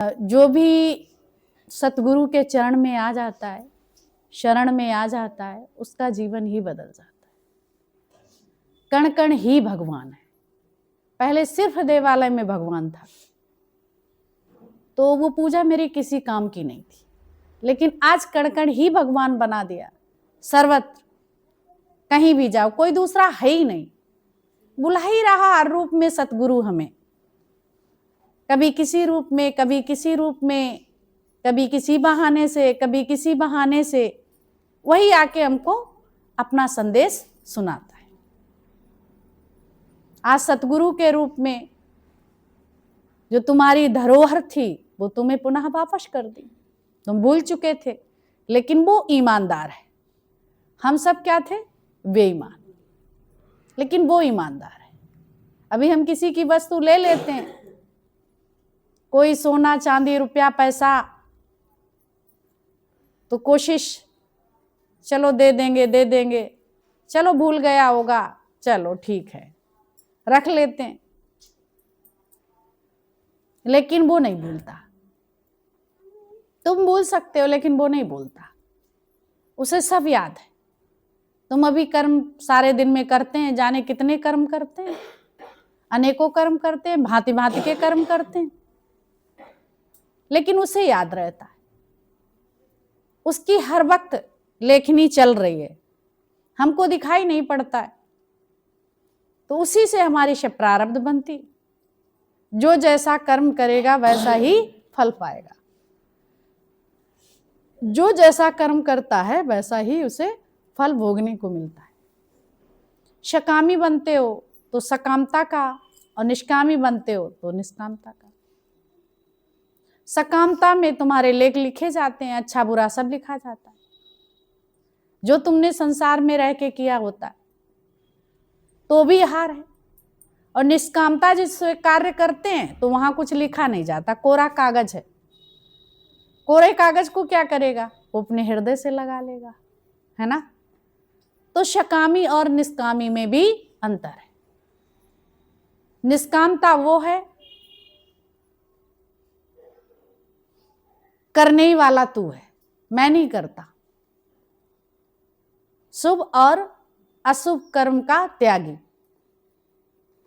जो भी सतगुरु के चरण में आ जाता है, शरण में आ जाता है, उसका जीवन ही बदल जाता है। कण कण ही भगवान है। पहले सिर्फ देवालय में भगवान था तो वो पूजा मेरी किसी काम की नहीं थी, लेकिन आज कण कण ही भगवान बना दिया। सर्वत्र कहीं भी जाओ कोई दूसरा है ही नहीं, बुला ही रहा हर रूप में सतगुरु हमें, कभी किसी रूप में, कभी किसी रूप में, कभी किसी बहाने से, कभी किसी बहाने से वही आके हमको अपना संदेश सुनाता है। आज सतगुरु के रूप में जो तुम्हारी धरोहर थी वो तुम्हें पुनः वापस कर दी। तुम भूल चुके थे, लेकिन वो ईमानदार है। हम सब क्या थे? बेईमान, लेकिन वो ईमानदार है। अभी हम किसी की वस्तु ले लेते हैं, कोई सोना चांदी रुपया पैसा, तो कोशिश चलो दे देंगे, चलो भूल गया होगा, चलो ठीक है रख लेते हैं, लेकिन वो नहीं भूलता। तुम भूल सकते हो लेकिन वो नहीं भूलता, उसे सब याद है। तुम अभी कर्म सारे दिन में करते हैं, जाने कितने कर्म करते हैं, अनेकों कर्म करते हैं, भांति भांति के कर्म करते हैं, लेकिन उसे याद रहता है। उसकी हर वक्त लेखनी चल रही है, हमको दिखाई नहीं पड़ता है। तो उसी से हमारी प्रारब्ध बनती। जो जैसा कर्म करेगा वैसा ही फल पाएगा। जो जैसा कर्म करता है वैसा ही उसे फल भोगने को मिलता है। सकामी बनते हो तो सकामता का, और निष्कामी बनते हो तो निष्कामता का। सकामता में तुम्हारे लेख लिखे जाते हैं, अच्छा बुरा सब लिखा जाता है। जो तुमने संसार में रह के किया होता है तो भी हार है। और निष्कामता जिससे कार्य करते हैं तो वहां कुछ लिखा नहीं जाता, कोरा कागज है। कोरे कागज को क्या करेगा? वो अपने हृदय से लगा लेगा, है ना। तो सकामी और निष्कामी में भी अंतर है। निष्कामता वो है, करने ही वाला तू है, मैं नहीं करता। शुभ और अशुभ कर्म का त्यागी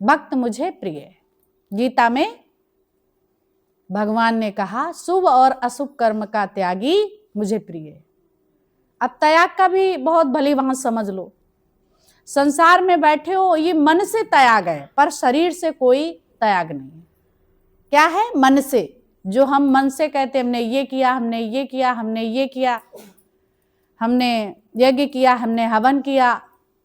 भक्त मुझे प्रिय है। गीता में भगवान ने कहा शुभ और अशुभ कर्म का त्यागी मुझे प्रिय है। अब त्याग का भी बहुत भली भांति समझ लो। संसार में बैठे हो, ये मन से त्याग है, पर शरीर से कोई त्याग नहीं है। क्या है? मन से। जो हम मन से कहते हमने ये किया, हमने ये किया, हमने ये किया, हमने यज्ञ किया, हमने हवन किया,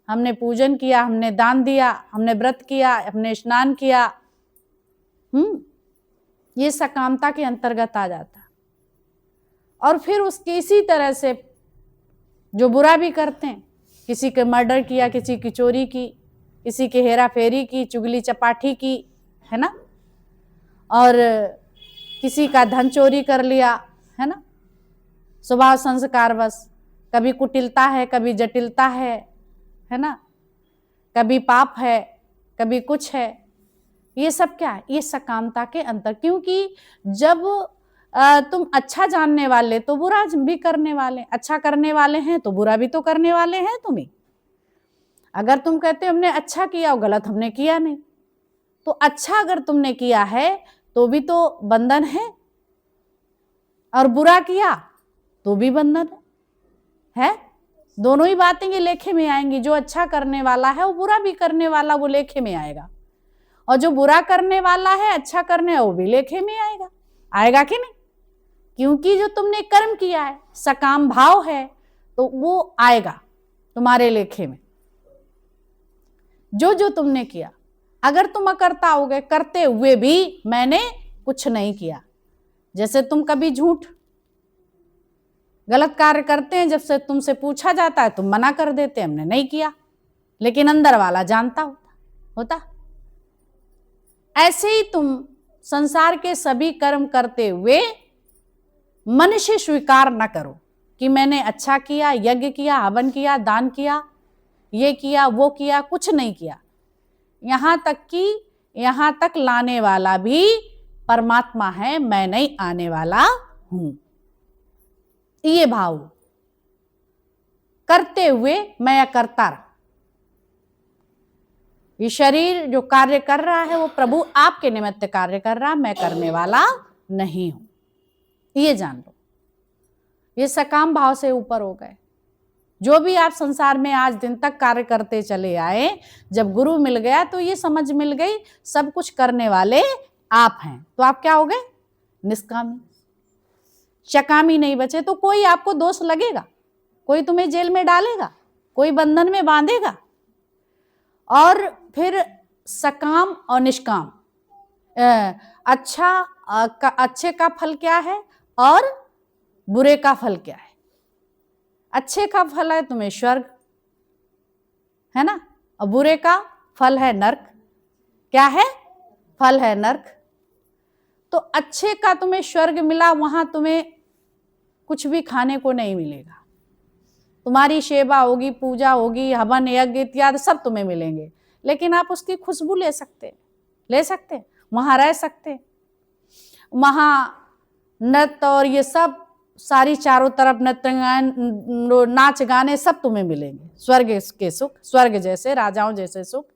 हमने पूजन किया, हमने दान दिया, हमने व्रत किया, हमने स्नान किया, ये सकामता के अंतर्गत आ जाता। और फिर उसकी इसी तरह से जो बुरा भी करते हैं, किसी के मर्डर किया, किसी की चोरी की, किसी के हेरा फेरी की, चुगली चपाटी की, है ना, और किसी का धन चोरी कर लिया, है ना। स्वभाव संस्कार बस, कभी कुटिलता है, कभी जटिलता है ना, कभी पाप है, कभी कुछ है। ये सब क्या है? ये सकामता के अंतर। क्योंकि जब तुम अच्छा जानने वाले तो बुरा भी करने वाले, अच्छा करने वाले हैं तो बुरा भी तो करने वाले हैं तुम्हें। अगर तुम कहते हो हमने अच्छा किया और गलत हमने किया नहीं, तो अच्छा अगर तुमने किया है तो भी तो बंधन है, और बुरा किया तो भी बंधन है। दोनों ही बातें ये लेखे में आएंगी। जो अच्छा करने वाला है वो बुरा भी करने वाला वो लेखे में आएगा, और जो बुरा करने वाला है अच्छा करने वो भी लेखे में आएगा। आएगा कि नहीं? क्योंकि जो तुमने कर्म किया है, सकाम भाव है, तो वो आएगा तुम्हारे लेखे में। जो जो तुमने किया, अगर तुम अकर्ता हो गए, करते हुए भी मैंने कुछ नहीं किया। जैसे तुम कभी झूठ गलत कार्य करते हैं, जब से तुमसे पूछा जाता है तुम मना कर देते हमने नहीं किया, लेकिन अंदर वाला जानता होता। ऐसे ही तुम संसार के सभी कर्म करते हुए मन से स्वीकार न करो कि मैंने अच्छा किया, यज्ञ किया, हवन किया, दान किया, ये किया, वो किया, कुछ नहीं किया। यहां तक लाने वाला भी परमात्मा है, मैं नहीं आने वाला हूं। ये भाव करते हुए मैं करता रहा। ये शरीर जो कार्य कर रहा है वो प्रभु आपके निमित्त कार्य कर रहा, मैं करने वाला नहीं हूं। ये जान लो, ये सकाम भाव से ऊपर हो गए। जो भी आप संसार में आज दिन तक कार्य करते चले आए, जब गुरु मिल गया तो ये समझ मिल गई सब कुछ करने वाले आप हैं, तो आप क्या हो गए? निष्कामी। चकामी नहीं बचे तो कोई आपको दोष लगेगा, कोई तुम्हें जेल में डालेगा, कोई बंधन में बांधेगा। और फिर सकाम और निष्काम, अच्छे का फल क्या है और बुरे का फल क्या है? अच्छे का फल है तुम्हें स्वर्ग, है ना, और बुरे का फल है नरक। क्या है? फल है नरक। तो अच्छे का तुम्हें स्वर्ग मिला, वहां तुम्हें कुछ भी खाने को नहीं मिलेगा, तुम्हारी सेवा होगी, पूजा होगी, हवन यज्ञ इत्यादि सब तुम्हें मिलेंगे, लेकिन आप उसकी खुशबू ले सकते वहां रह सकते। वहां नृत्य और ये सब सारी चारों तरफ नृत्य नाच गाने सब तुम्हें मिलेंगे। स्वर्ग के सुख, स्वर्ग जैसे राजाओं जैसे सुख,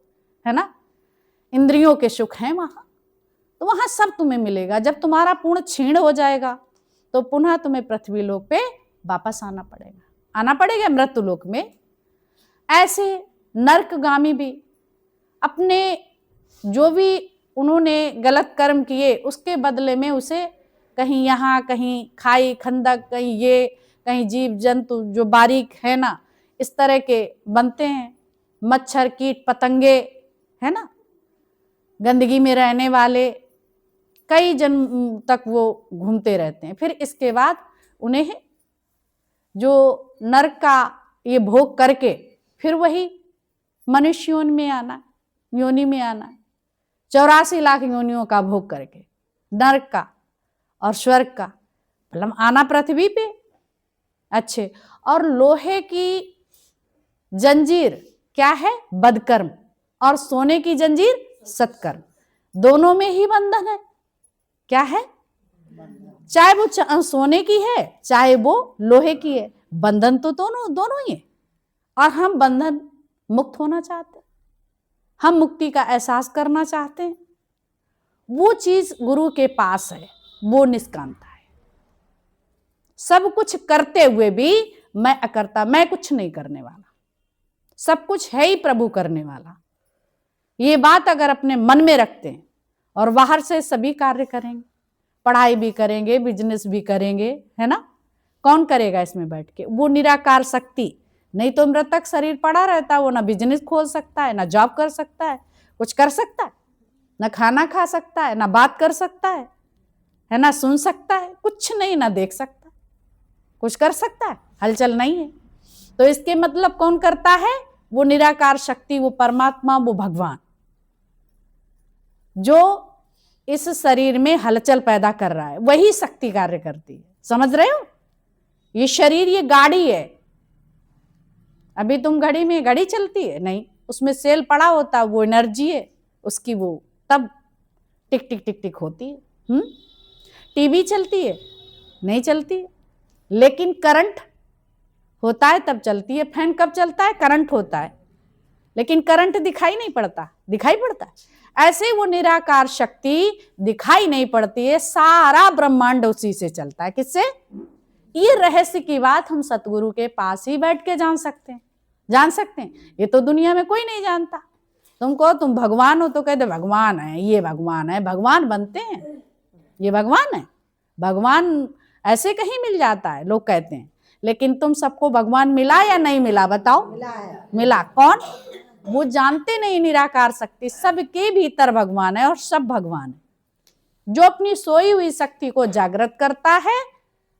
है ना, इंद्रियों के सुख हैं वहां, तो वहां सब तुम्हें मिलेगा। जब तुम्हारा पूर्ण क्षीण हो जाएगा तो पुनः तुम्हें पृथ्वी लोक पे वापस आना पड़ेगा मृत्यु लोक में। ऐसे नरकगामी भी अपने जो भी उन्होंने गलत कर्म किए उसके बदले में उसे कहीं यहाँ, कहीं खाई खंदक, कहीं ये, कहीं जीव जंतु जो बारीक है ना, इस तरह के बनते हैं, मच्छर कीट पतंगे, है ना, गंदगी में रहने वाले, कई जन्म तक वो घूमते रहते हैं। फिर इसके बाद उन्हें जो नरक का ये भोग करके फिर वही मनुष्य योनि में आना, 84 लाख योनियों का भोग करके नरक का और स्वर्ग का, मतलब आना पृथ्वी पे। अच्छे, और लोहे की जंजीर क्या है? बदकर्म, और सोने की जंजीर सत्कर्म, दोनों में ही बंधन है। क्या है? चाहे वो सोने की है चाहे वो लोहे की है, बंधन तो दोनों ही है। और हम बंधन मुक्त होना चाहते हैं, हम मुक्ति का एहसास करना चाहते हैं। वो चीज गुरु के पास है, वो निष्कामता है। सब कुछ करते हुए भी मैं अकर्ता, मैं कुछ नहीं करने वाला, सब कुछ है ही प्रभु करने वाला। ये बात अगर अपने मन में रखते हैं और बाहर से सभी कार्य करेंगे, पढ़ाई भी करेंगे, बिजनेस भी करेंगे, है ना, कौन करेगा इसमें बैठ के? वो निराकार शक्ति। नहीं तो मृतक शरीर पड़ा रहता है, वो ना बिजनेस खोल सकता है, ना जॉब कर सकता है, कुछ कर सकता है, ना खाना खा सकता है, ना बात कर सकता है ना, सुन सकता है, कुछ नहीं, ना देख सकता, कुछ कर सकता है, हलचल नहीं है। तो इसके मतलब कौन करता है? वो निराकार शक्ति, वो परमात्मा, वो भगवान, जो इस शरीर में हलचल पैदा कर रहा है, वही शक्ति कार्य करती है। समझ रहे हो? ये शरीर, ये गाड़ी है। अभी तुम घड़ी में घड़ी चलती है नहीं, उसमें सेल पड़ा होता है, वो एनर्जी है उसकी, वो तब टिक टिक टिक टिक होती है। टीवी चलती है नहीं चलती है, लेकिन करंट होता है तब चलती है। फैन कब चलता है? करंट होता है, लेकिन करंट दिखाई नहीं पड़ता, दिखाई पड़ता है। ऐसे वो निराकार शक्ति दिखाई नहीं पड़ती है, सारा ब्रह्मांड उसी से चलता है। किससे? ये रहस्य की बात हम सतगुरु के पास ही बैठ के जान सकते हैं। ये तो दुनिया में कोई नहीं जानता। तुमको तुम भगवान हो तो कहते भगवान है, ये भगवान है। भगवान बनते हैं, ये भगवान है। भगवान ऐसे कहीं मिल जाता है, लोग कहते हैं, लेकिन तुम सबको भगवान मिला या नहीं मिला? बताओ। मिला। कौन? वो जानते नहीं निराकार शक्ति सबके भीतर भगवान है और सब भगवान है। जो अपनी सोई हुई शक्ति को जागृत करता है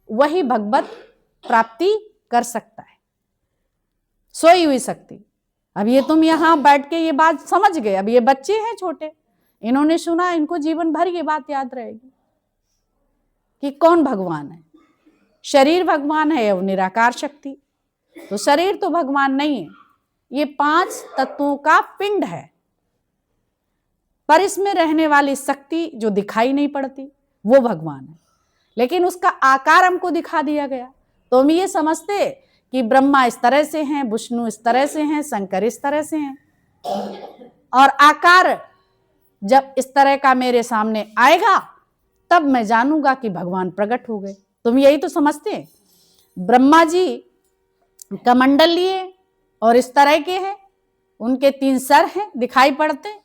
वही भगवत प्राप्ति कर सकता है। सोई हुई शक्ति। अब ये तुम यहां बैठ के ये बात समझ गए। अब ये बच्चे हैं छोटे, इन्होंने सुना, इनको जीवन भर ये बात याद रहेगी कि कौन भगवान है। शरीर भगवान है और निराकार शक्ति। तो शरीर तो भगवान नहीं है, ये 5 तत्वों का पिंड है। पर इसमें रहने वाली शक्ति जो दिखाई नहीं पड़ती वो भगवान है, लेकिन उसका आकार हमको दिखा दिया गया। तो हम ये समझते कि ब्रह्मा इस तरह से हैं, विष्णु इस तरह से हैं, शंकर इस तरह से हैं, और आकार जब इस तरह का मेरे सामने आएगा तब मैं जानूंगा कि भगवान प्रकट हो गए। तुम यही तो समझते हैं। ब्रह्मा जी कमंडल लिए और इस तरह के हैं, उनके 3 सर हैं, दिखाई पड़ते हैं।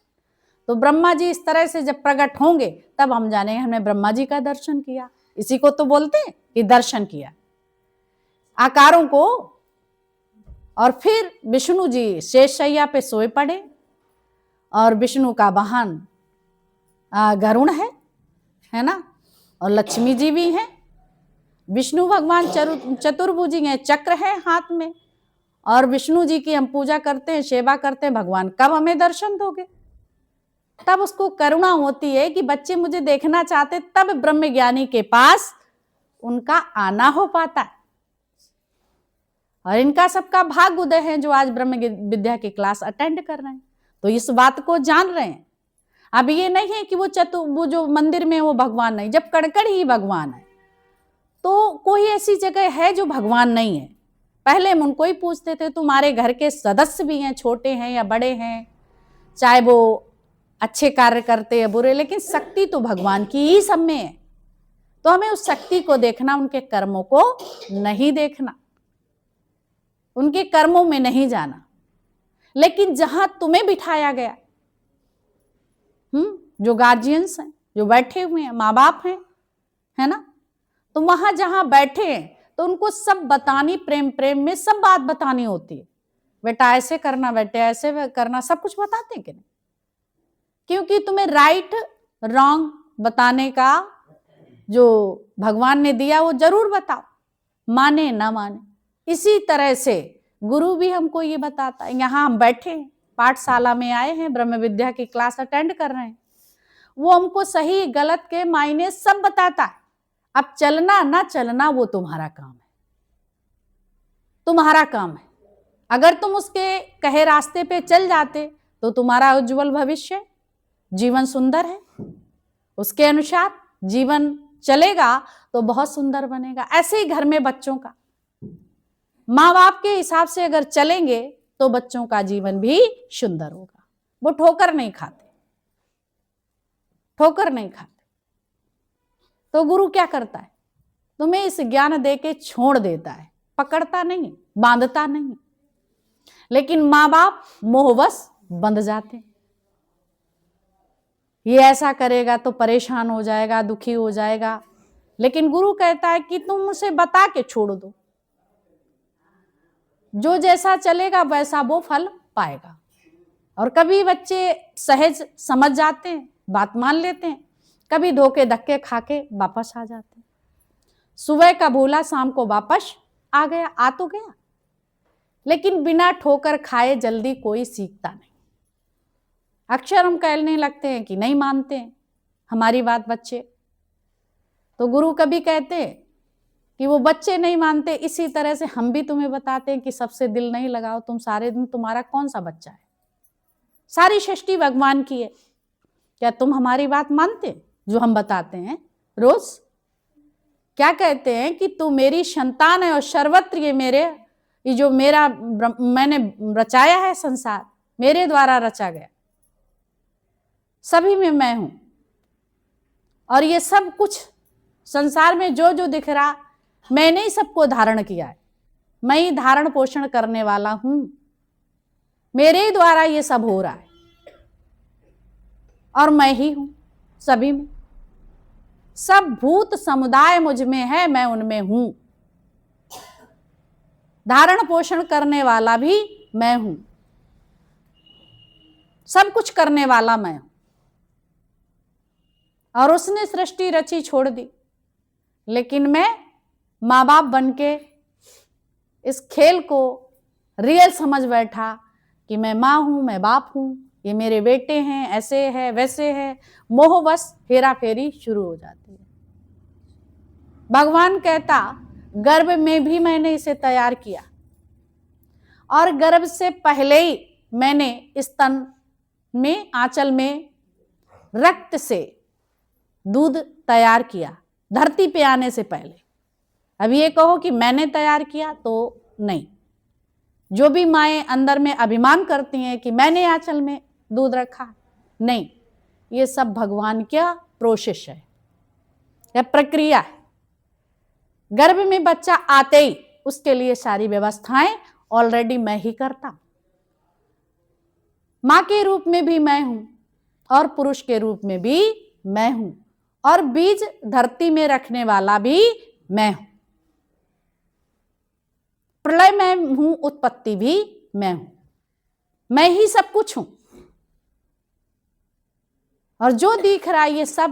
तो ब्रह्मा जी इस तरह से जब प्रकट होंगे तब हम जानेंगे हमने ब्रह्मा जी का दर्शन किया। इसी को तो बोलते हैं कि दर्शन किया आकारों को। और फिर विष्णु जी शेषशैया पे सोए पड़े, और विष्णु का वाहन गरुड़ है ना, और लक्ष्मी जी भी हैं। विष्णु भगवान चतुर्भुजी हैं, चक्र है हाथ में, और विष्णु जी की हम पूजा करते हैं, सेवा करते हैं। भगवान कब हमें दर्शन दोगे? तब उसको करुणा होती है कि बच्चे मुझे देखना चाहते, तब ब्रह्म ज्ञानी के पास उनका आना हो पाता है। और इनका सबका भाग्य उदय है जो आज ब्रह्म विद्या की क्लास अटेंड कर रहे हैं, तो इस बात को जान रहे हैं। अब ये नहीं है कि वो जो मंदिर में वो भगवान नहीं, जब कड़कड़ ही भगवान है तो कोई ऐसी जगह है जो भगवान नहीं है। पहले हम उनको ही पूछते थे, तुम्हारे घर के सदस्य भी हैं, छोटे हैं या बड़े हैं, चाहे वो अच्छे कार्य करते या बुरे, लेकिन शक्ति तो भगवान की ही सब में है। तो हमें उस शक्ति को देखना, उनके कर्मों को नहीं देखना, उनके कर्मों में नहीं जाना। लेकिन जहां तुम्हें बिठाया गया, जो गार्जियंस हैं, जो बैठे हुए हैं, माँ बाप हैं, है ना, तो वहां जहां बैठे हैं तो उनको सब बतानी, प्रेम प्रेम में सब बात बतानी होती है। बेटा ऐसे करना, बेटे ऐसे करना, सब कुछ बताते हैं कि नहीं? क्योंकि तुम्हें राइट रॉन्ग बताने का जो भगवान ने दिया वो जरूर बताओ, माने ना माने। इसी तरह से गुरु भी हमको ये बताता है। यहाँ हम बैठे हैं, पाठशाला में आए हैं, ब्रह्म विद्या की क्लास अटेंड कर रहे हैं, वो हमको सही गलत के मायने सब बताता है। अब चलना ना चलना वो तुम्हारा काम है, तुम्हारा काम है। अगर तुम उसके कहे रास्ते पे चल जाते तो तुम्हारा उज्जवल भविष्य, जीवन सुंदर है, उसके अनुसार जीवन चलेगा तो बहुत सुंदर बनेगा। ऐसे ही घर में बच्चों का माँ बाप के हिसाब से अगर चलेंगे तो बच्चों का जीवन भी सुंदर होगा। वो ठोकर नहीं खाते, ठोकर नहीं खाते। तो गुरु क्या करता है? तुम्हें इस ज्ञान दे के छोड़ देता है, पकड़ता नहीं, बांधता नहीं। लेकिन माँ बाप मोहवश बंध जाते हैं। ये ऐसा करेगा तो परेशान हो जाएगा, दुखी हो जाएगा। लेकिन गुरु कहता है कि तुम उसे बता के छोड़ दो, जो जैसा चलेगा वैसा वो फल पाएगा। और कभी बच्चे सहज समझ जाते हैं, बात मान लेते हैं, कभी धोखे धक्के खा के वापस आ जाते हैं। सुबह का भूला शाम को वापस आ गया, आ तो गया, लेकिन बिना ठोकर खाए जल्दी कोई सीखता नहीं। अक्सर हम कहने लगते हैं कि नहीं मानते हैं हमारी बात बच्चे। तो गुरु कभी कहते हैं कि वो बच्चे नहीं मानते, इसी तरह से हम भी तुम्हें बताते हैं कि सबसे दिल नहीं लगाओ, तुम सारे दिन, तुम्हारा कौन सा बच्चा है? सारी सृष्टि भगवान की है। क्या तुम हमारी बात मानते जो हम बताते हैं रोज? क्या कहते हैं कि तू मेरी संतान है और सर्वत्र ये जो मेरा मैंने रचाया है संसार, मेरे द्वारा रचा गया, सभी में मैं हूं। और ये सब कुछ संसार में जो जो दिख रहा, मैंने ही सबको धारण किया है, मैं ही धारण पोषण करने वाला हूं, मेरे ही द्वारा ये सब हो रहा है, और मैं ही हूं सभी में। सब भूत समुदाय मुझ में है, मैं उनमें हूं। धारण पोषण करने वाला भी मैं हूं, सब कुछ करने वाला मैं हूं। और उसने सृष्टि रची छोड़ दी, लेकिन मैं माँ बाप बनके इस खेल को रियल समझ बैठा कि मैं माँ हूं, मैं बाप हूं, ये मेरे बेटे हैं, ऐसे है वैसे है। मोहवश हेरा फेरी शुरू हो जाती है। भगवान कहता गर्भ में भी मैंने इसे तैयार किया, और गर्भ से पहले ही मैंने इस तन में, आंचल में रक्त से दूध तैयार किया धरती पे आने से पहले। अब ये कहो कि मैंने तैयार किया, तो नहीं। जो भी माएँ अंदर में अभिमान करती हैं कि मैंने आंचल में दूध रखा, नहीं, ये सब भगवान का प्रोसेस है, यह प्रक्रिया है। गर्भ में बच्चा आते ही उसके लिए सारी व्यवस्थाएं ऑलरेडी मैं ही करता हूं। मां के रूप में भी मैं हूं और पुरुष के रूप में भी मैं हूं और बीज धरती में रखने वाला भी मैं हूं। प्रलय मैं हूं, उत्पत्ति भी मैं हूं, मैं ही सब कुछ हूं। और जो दिख रहा है ये सब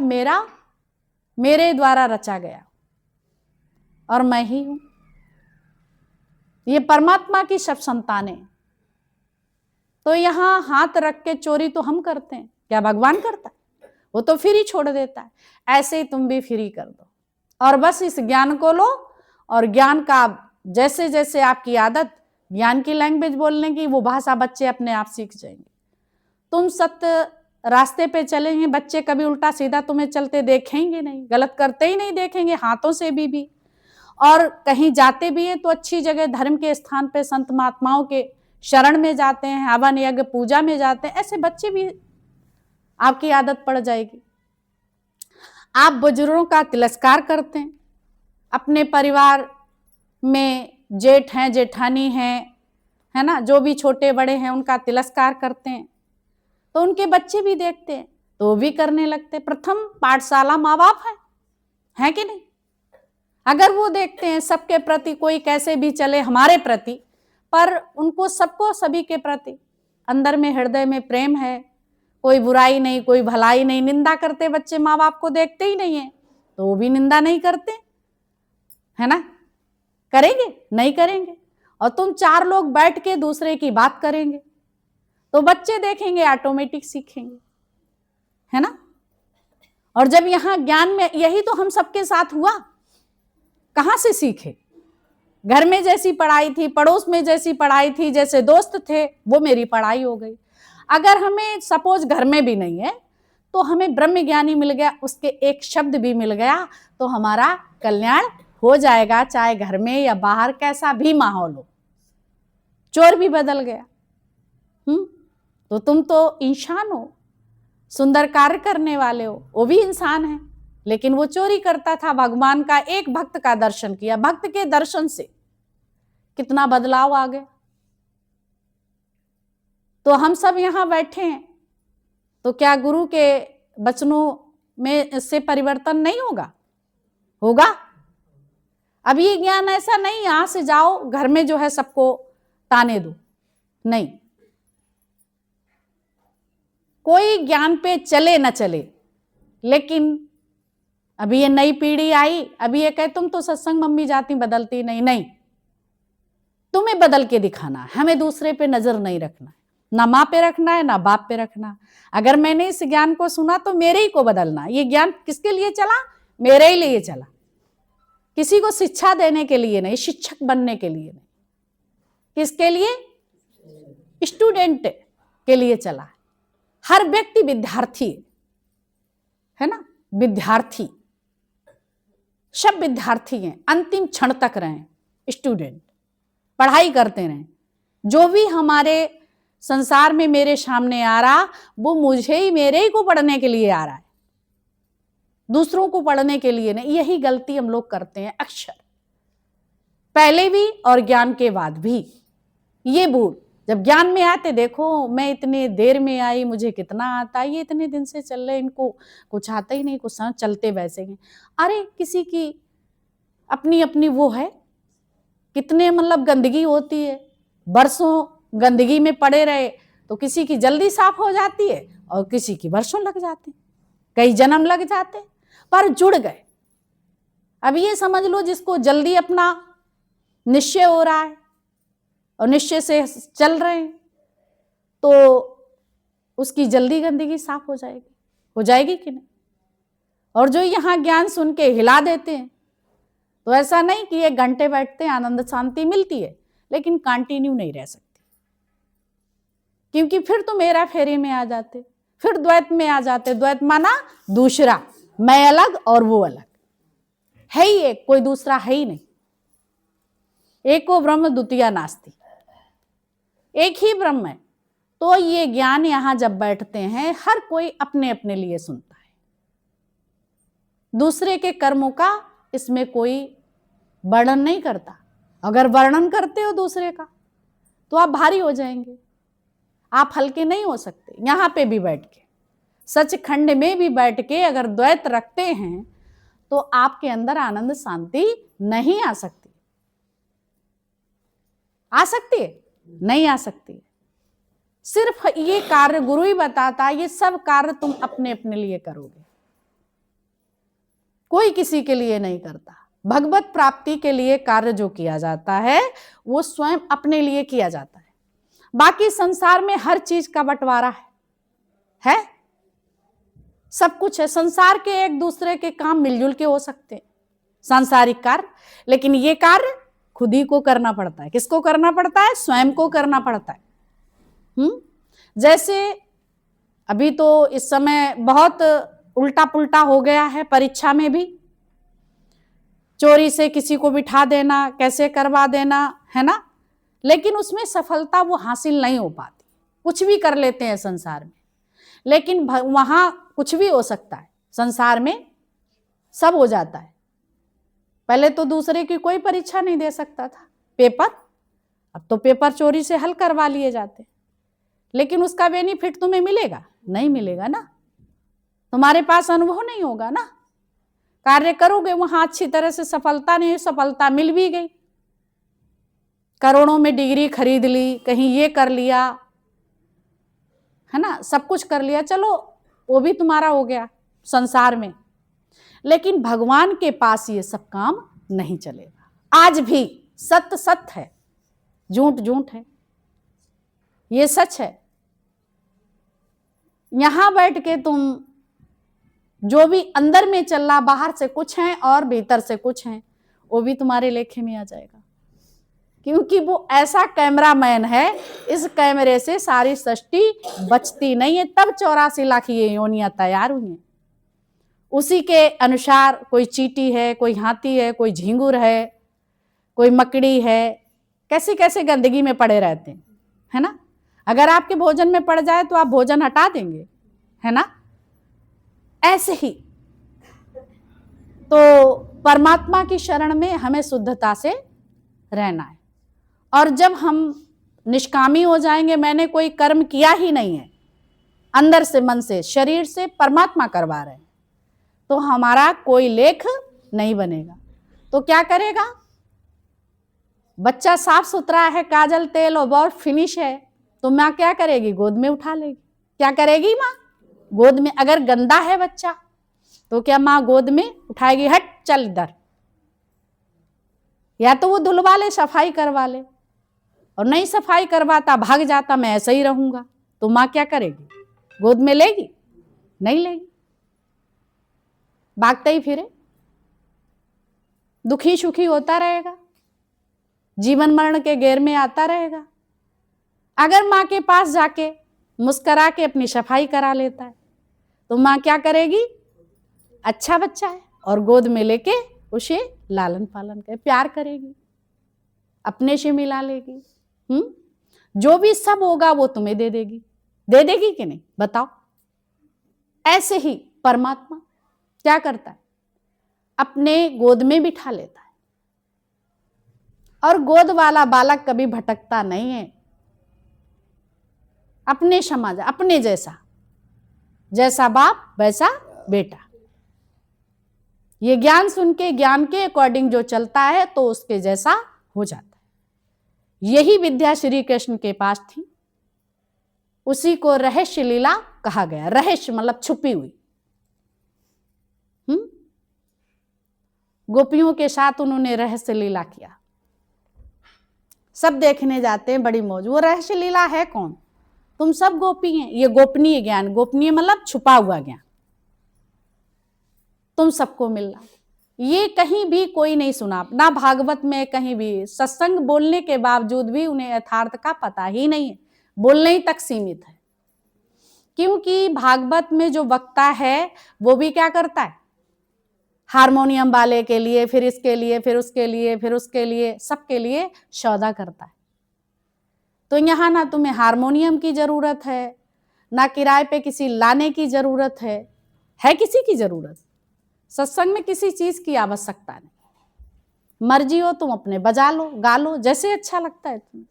मेरे द्वारा रचा गया और मैं ही हूं। ये परमात्मा की सब संतानें। तो यहां हाथ रख के चोरी तो हम करते हैं, क्या भगवान करता है? वो तो फ्री छोड़ देता है। ऐसे ही तुम भी फ्री कर दो और बस इस ज्ञान को लो। और ज्ञान का जैसे जैसे आपकी आदत ज्ञान की लैंग्वेज बोलने की, वो भाषा बच्चे अपने आप सीख जाएंगे। तुम सत्य रास्ते पे चलेंगे, बच्चे कभी उल्टा सीधा तुम्हें चलते देखेंगे नहीं, गलत करते ही नहीं देखेंगे, हाथों से भी। और कहीं जाते भी हैं तो अच्छी जगह धर्म के स्थान पे संत महात्माओं के शरण में जाते हैं, हवन यज्ञ पूजा में जाते हैं। ऐसे बच्चे भी आपकी आदत पड़ जाएगी। आप बुजुर्गों का तिरस्कार करते हैं, अपने परिवार में जेठ हैं जेठानी हैं, है ना, जो भी छोटे बड़े हैं उनका तिरस्कार करते हैं, तो उनके बच्चे भी देखते हैं तो वो भी करने लगते। प्रथम पाठशाला माँ बाप है कि नहीं? अगर वो देखते हैं सबके प्रति कोई कैसे भी चले हमारे प्रति, पर उनको सबको सभी के प्रति अंदर में हृदय में प्रेम है, कोई बुराई नहीं, कोई भलाई नहीं। निंदा करते बच्चे माँ बाप को देखते ही नहीं है तो वो भी निंदा नहीं करते, है ना? करेंगे? नहीं करेंगे। और तुम चार लोग बैठ के दूसरे की बात करेंगे तो बच्चे देखेंगे, ऑटोमेटिक सीखेंगे, है ना? और जब यहां ज्ञान में यही तो हम सबके साथ हुआ, कहां से सीखे? घर में जैसी पढ़ाई थी, पड़ोस में जैसी पढ़ाई थी, जैसे दोस्त थे वो मेरी पढ़ाई हो गई। अगर हमें सपोज घर में भी नहीं है तो हमें ब्रह्म ज्ञानी मिल गया, उसके एक शब्द भी मिल गया तो हमारा कल्याण हो जाएगा, चाहे घर में या बाहर कैसा भी माहौल हो। चोर भी बदल गया, तो तुम तो इंसान हो, सुंदर कार्य करने वाले हो, वो भी इंसान है, लेकिन वो चोरी करता था। भगवान का एक भक्त का दर्शन किया, भक्त के दर्शन से कितना बदलाव आ गया। तो हम सब यहां बैठे हैं तो क्या गुरु के वचनों में से परिवर्तन नहीं होगा? होगा। अब ये ज्ञान ऐसा नहीं यहां से जाओ घर में जो है सबको ताने दो, नहीं। कोई ज्ञान पे चले न चले, लेकिन अभी ये नई पीढ़ी आई, अभी ये कहे तुम तो सत्संग मम्मी जाती बदलती नहीं, तुम्हें बदल के दिखाना है, हमें दूसरे पे नजर नहीं रखना है, ना माँ पे रखना है ना बाप पे रखना है। अगर मैंने इस ज्ञान को सुना तो मेरे ही को बदलना। ये ज्ञान किसके लिए चला? मेरे ही लिए चला, किसी को शिक्षा देने के लिए नहीं, शिक्षक बनने के लिए नहीं। किसके लिए? स्टूडेंट के लिए चला। हर व्यक्ति विद्यार्थी है ना, विद्यार्थी, सब विद्यार्थी हैं, अंतिम क्षण तक रहें स्टूडेंट, पढ़ाई करते रहें। जो भी हमारे संसार में मेरे सामने आ रहा वो मेरे ही को पढ़ने के लिए आ रहा है, दूसरों को पढ़ने के लिए नहीं। यही गलती हम लोग करते हैं अक्सर, पहले भी और ज्ञान के बाद भी। ये भूल, जब ज्ञान में आते देखो मैं इतने देर में आई, मुझे कितना आता है, ये इतने दिन से चल रहे, इनको कुछ आता ही नहीं, कुछ चलते वैसे हैं। अरे किसी की अपनी अपनी वो है, कितने मतलब गंदगी होती है, बरसों गंदगी में पड़े रहे तो किसी की जल्दी साफ हो जाती है और किसी की वर्षों लग जाते, कई जन्म लग जाते, पर जुड़ गए। अब ये समझ लो जिसको जल्दी अपना निश्चय हो रहा है और निश्चय से चल रहे हैं तो उसकी जल्दी गंदगी साफ हो जाएगी कि नहीं? और जो यहाँ ज्ञान सुन के हिला देते हैं तो ऐसा नहीं कि 1 घंटे बैठते हैं, आनंद शांति मिलती है, लेकिन कंटिन्यू नहीं रह सकती, क्योंकि फिर तो मेरा फेरे में आ जाते। फिर द्वैत में आ जाते। द्वैत माना दूसरा, मैं अलग और वो अलग, है ही एक, कोई दूसरा है ही नहीं। एको ब्रह्म द्वितीया नास्ति, एक ही ब्रह्म है। तो ये ज्ञान यहां जब बैठते हैं, हर कोई अपने अपने लिए सुनता है, दूसरे के कर्मों का इसमें कोई वर्णन नहीं करता। अगर वर्णन करते हो दूसरे का तो आप भारी हो जाएंगे, आप हल्के नहीं हो सकते। यहां पे भी बैठ के, सचखंड में भी बैठ के अगर द्वैत रखते हैं तो आपके अंदर आनंद शांति नहीं आ सकती। आ सकती है? नहीं आ सकती। सिर्फ ये कार्य गुरु ही बताता, ये सब कार्य तुम अपने अपने लिए करोगे, कोई किसी के लिए नहीं करता। भगवत प्राप्ति के लिए कार्य जो किया जाता है वो स्वयं अपने लिए किया जाता है। बाकी संसार में हर चीज का बंटवारा है, सब कुछ है। संसार के एक दूसरे के काम मिलजुल के हो सकते हैं, सांसारिक कार्य, लेकिन ये कार्य खुद ही को करना पड़ता है। किसको करना पड़ता है? स्वयं को करना पड़ता है। जैसे अभी तो इस समय बहुत उल्टा पुल्टा हो गया है, परीक्षा में भी चोरी से किसी को बिठा देना, कैसे करवा देना, है ना, लेकिन उसमें सफलता वो हासिल नहीं हो पाती। कुछ भी कर लेते हैं संसार में, लेकिन वहां कुछ भी हो सकता है, संसार में सब हो जाता है। पहले तो दूसरे की कोई परीक्षा नहीं दे सकता था, पेपर, अब तो पेपर चोरी से हल करवा लिए जाते, लेकिन उसका बेनिफिट तुम्हें मिलेगा? नहीं मिलेगा ना, तुम्हारे पास अनुभव नहीं होगा ना। कार्य करोगे वहां अच्छी तरह से, सफलता नहीं, सफलता मिल भी गई, करोड़ों में डिग्री खरीद ली, कहीं ये कर लिया, है ना, सब कुछ कर लिया, चलो वो भी तुम्हारा हो गया संसार में। लेकिन भगवान के पास ये सब काम नहीं चलेगा। आज भी सत्य सत्य है, झूठ झूठ है, ये सच है। यहां बैठ के तुम जो भी अंदर में चल रहा, बाहर से कुछ है और भीतर से कुछ है, वो भी तुम्हारे लेखे में आ जाएगा, क्योंकि वो ऐसा कैमरामैन है, इस कैमरे से सारी सृष्टि बचती नहीं है। तब 84 लाख ये योनियां तैयार हुई हैं, उसी के अनुसार कोई चींटी है, कोई हाथी है, कोई झींगुर है, कोई मकड़ी है, कैसे कैसे गंदगी में पड़े रहते हैं, है ना। अगर आपके भोजन में पड़ जाए तो आप भोजन हटा देंगे, है ना। ऐसे ही तो परमात्मा की शरण में हमें शुद्धता से रहना है। और जब हम निष्कामी हो जाएंगे, मैंने कोई कर्म किया ही नहीं है, अंदर से, मन से, शरीर से परमात्मा करवा रहे हैं, तो हमारा कोई लेख नहीं बनेगा। तो क्या करेगा? बच्चा साफ सुथरा है, काजल तेल और बहुत फिनिश है, तो माँ क्या करेगी? गोद में उठा लेगी। क्या करेगी माँ? गोद में। अगर गंदा है बच्चा तो क्या माँ गोद में उठाएगी? हट चल इधर। या तो वो धुलवा ले, सफाई करवा ले, और नहीं सफाई करवाता, भाग जाता, मैं ऐसे ही रहूंगा, तो माँ क्या करेगी? गोद में लेगी? नहीं लेगी, भागता ही फिरे, दुखी सुखी होता रहेगा, जीवन मरण के घेर में आता रहेगा। अगर माँ के पास जाके मुस्करा के अपनी सफाई करा लेता है तो माँ क्या करेगी? अच्छा बच्चा है, और गोद में लेके उसे लालन पालन कर प्यार करेगी, अपने से मिला लेगी। जो भी सब होगा वो तुम्हें दे देगी। दे देगी कि नहीं बताओ? ऐसे ही परमात्मा क्या करता है? अपने गोद में बिठा लेता है, और गोद वाला बालक कभी भटकता नहीं है। अपने समाज, अपने जैसा, जैसा बाप वैसा बेटा। ये ज्ञान सुन के, ज्ञान के अकॉर्डिंग जो चलता है तो उसके जैसा हो जाता है। यही विद्या श्री कृष्ण के पास थी, उसी को रहस्य लीला कहा गया। रहस्य मतलब छुपी हुई। गोपियों के साथ उन्होंने रहस्य लीला किया, सब देखने जाते हैं, बड़ी मौज। वो रहस्य लीला है कौन? तुम सब गोपी हैं। ये गोपनीय ज्ञान, गोपनीय मतलब छुपा हुआ ज्ञान तुम सबको मिलना। ये कहीं भी कोई नहीं सुना, ना भागवत में, कहीं भी। सत्संग बोलने के बावजूद भी उन्हें यथार्थ का पता ही नहीं है, बोलने ही तक सीमित है। क्योंकि भागवत में जो वक्ता है वो भी क्या करता है, हारमोनियम वाले के लिए, फिर इसके लिए, फिर उसके लिए, फिर उसके लिए, सबके लिए सौदा करता है। तो यहाँ ना तुम्हें हारमोनियम की जरूरत है, ना किराए पे किसी लाने की जरूरत है किसी की जरूरत। सत्संग में किसी चीज की आवश्यकता नहीं, मर्जी हो तुम अपने बजा लो, गा लो, जैसे अच्छा लगता है तुम्हें।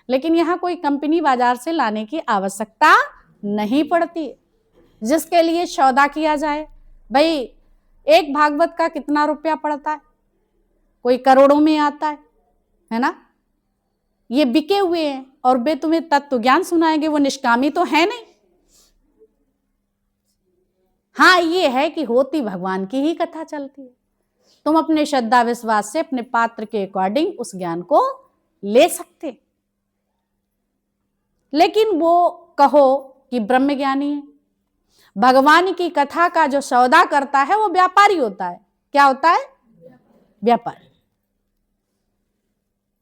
लेकिन यहाँ कोई कंपनी बाजार से लाने की आवश्यकता नहीं पड़ती, जिसके लिए सौदा किया जाए। भाई एक भागवत का कितना रुपया पड़ता है, कोई करोड़ों में आता है ना। ये बिके हुए हैं और वे तुम्हें तत्व ज्ञान सुनाएंगे, वो निष्कामी तो है नहीं। हाँ ये है कि होती भगवान की ही कथा चलती है, तुम अपने श्रद्धा विश्वास से अपने पात्र के अकॉर्डिंग उस ज्ञान को ले सकते। लेकिन वो कहो कि ब्रह्म ज्ञानी है, भगवान की कथा का जो सौदा करता है वो व्यापारी होता है। क्या होता है? व्यापारी,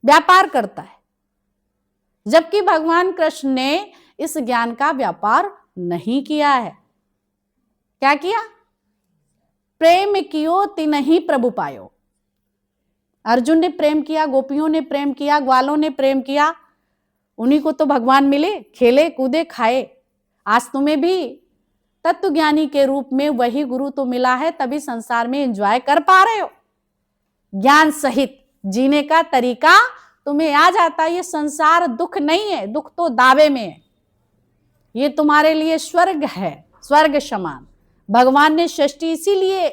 व्यापार करता है। जबकि भगवान कृष्ण ने इस ज्ञान का व्यापार नहीं किया है। क्या किया? प्रेम कियो तिनहि प्रभु पायो। अर्जुन ने प्रेम किया, गोपियों ने प्रेम किया, ग्वालों ने प्रेम किया, उन्हीं को तो भगवान मिले, खेले कूदे खाए। आज तुम्हें भी तत्व ज्ञानी के रूप में वही गुरु तो मिला है, तभी संसार में एंजॉय कर पा रहे हो। ज्ञान सहित जीने का तरीका तुम्हें आ जाता है। ये संसार दुख नहीं है, दुख तो दावे में है। ये तुम्हारे लिए स्वर्ग है, स्वर्ग समान। भगवान ने सृष्टि इसीलिए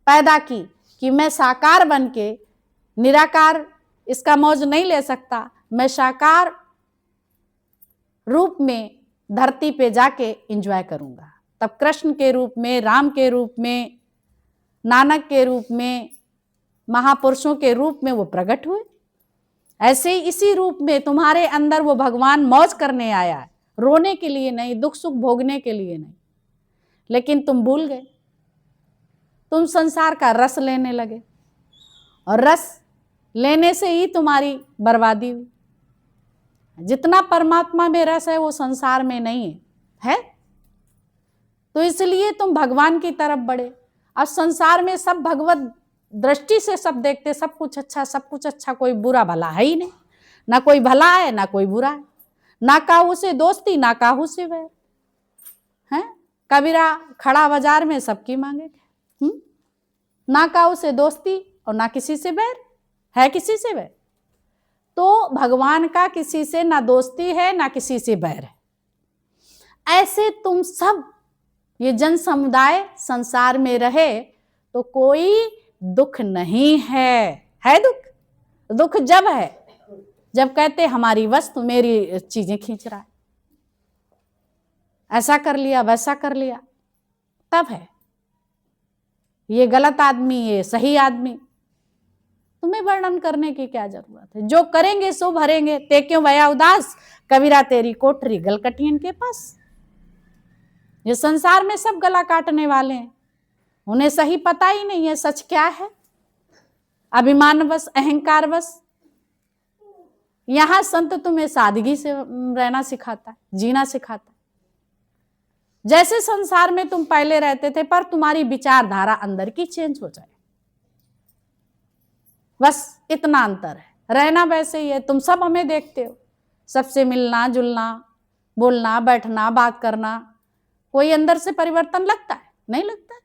पैदा की कि मैं साकार बन के निराकार इसका मौज नहीं ले सकता, मैं साकार रूप में धरती पे जाके एंजॉय करूंगा। तब कृष्ण के रूप में, राम के रूप में, नानक के रूप में, महापुरुषों के रूप में वो प्रकट हुए। ऐसे ही इसी रूप में तुम्हारे अंदर वो भगवान मौज करने आया है, रोने के लिए नहीं, दुख सुख भोगने के लिए नहीं। लेकिन तुम भूल गए, तुम संसार का रस लेने लगे और रस लेने से ही तुम्हारी बर्बादी हुई। जितना परमात्मा में रस है वो संसार में नहीं है, तो इसलिए तुम भगवान की तरफ बढ़े। अब संसार में सब भगवत दृष्टि से सब देखते, सब कुछ अच्छा, सब कुछ अच्छा, कोई बुरा भला है ही नहीं। ना कोई भला है ना कोई बुरा है, ना काहू से दोस्ती ना काहू से वैर है। कबीरा खड़ा बाजार में सबकी मांगे, ना काहू से दोस्ती और ना किसी से बैर है, किसी से बैर। तो भगवान का किसी से ना दोस्ती है ना किसी से बैर है। ऐसे तुम सब ये जन समुदाय संसार में रहे तो कोई दुख नहीं है दुख? दुख जब है जब कहते हमारी वस्तु मेरी चीजें खींच रहा है, ऐसा कर लिया वैसा कर लिया, तब है। ये गलत आदमी, ये सही आदमी, तुम्हें वर्णन करने की क्या जरूरत है। जो करेंगे सो भरेंगे, ते क्यों भया उदास, कबीरा तेरी कोठरी गलकटियन के पास। ये संसार में सब गला काटने वाले हैं, उन्हें सही पता ही नहीं है सच क्या है। अभिमानवश, अहंकारवश। यहां संत तुम्हें सादगी से रहना सिखाता है, जीना सिखाता है। जैसे संसार में तुम पहले रहते थे, पर तुम्हारी विचारधारा अंदर की चेंज हो जाए, बस इतना अंतर है। रहना वैसे ही है, तुम सब हमें देखते हो, सबसे मिलना जुलना, बोलना बैठना बात करना, कोई अंदर से परिवर्तन लगता है? नहीं लगता है।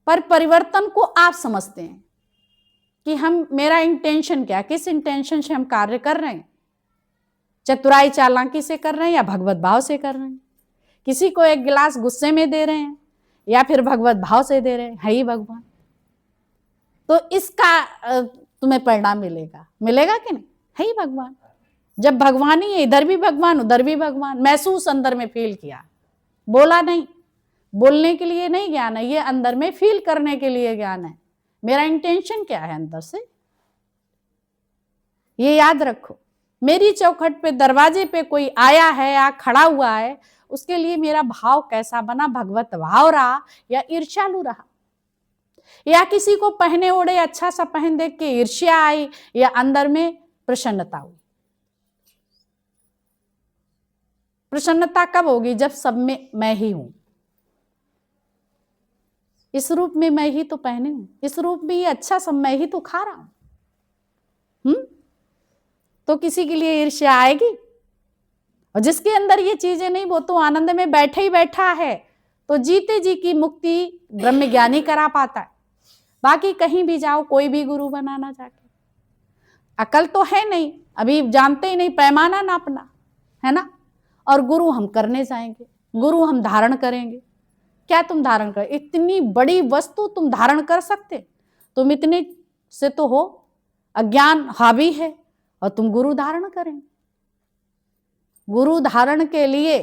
पर परिवर्तन को आप समझते हैं कि हम, मेरा इंटेंशन क्या, किस इंटेंशन से हम कार्य कर रहे हैं। चतुराई चालाकी से कर रहे हैं या भगवत भाव से कर रहे हैं। किसी को एक गिलास गुस्से में दे रहे हैं या फिर भगवत भाव से दे रहे हैं, है ही भगवान। तो इसका तुम्हें परिणाम मिलेगा, मिलेगा कि नहीं? है ही भगवान। जब भगवान ही है, इधर भी भगवान उधर भी भगवान। महसूस अंदर में फील किया, बोला नहीं, बोलने के लिए नहीं ज्ञान है, ये अंदर में फील करने के लिए ज्ञान है। मेरा इंटेंशन क्या है अंदर से, ये याद रखो। मेरी चौखट पे, दरवाजे पे कोई आया है या खड़ा हुआ है, उसके लिए मेरा भाव कैसा बना, भगवत भाव रहा या ईर्ष्यालु रहा, या किसी को पहने ओढ़े अच्छा सा पहन देख के ईर्ष्या आई या अंदर में प्रसन्नता हुई। प्रसन्नता कब होगी? जब सब में मैं ही हूं। इस रूप में मैं ही तो पहने हूं, इस रूप में ये अच्छा सब मैं ही तो खा रहा हूं। तो किसी के लिए ईर्ष्या आएगी? और जिसके अंदर ये चीजें नहीं, वो तो आनंद में बैठे ही बैठा है। तो जीते जी की मुक्ति ब्रह्म ज्ञानी करा पाता है। बाकी कहीं भी जाओ, कोई भी गुरु बनाना जाके, अकल तो है नहीं, अभी जानते ही नहीं पैमाना नापना, है ना। और गुरु हम करने जाएंगे, गुरु हम धारण करेंगे। क्या तुम धारण कर? इतनी बड़ी वस्तु तुम धारण कर सकते? तुम इतने से तो हो, अज्ञान हावी है, और तुम गुरु धारण करें। गुरु धारण के लिए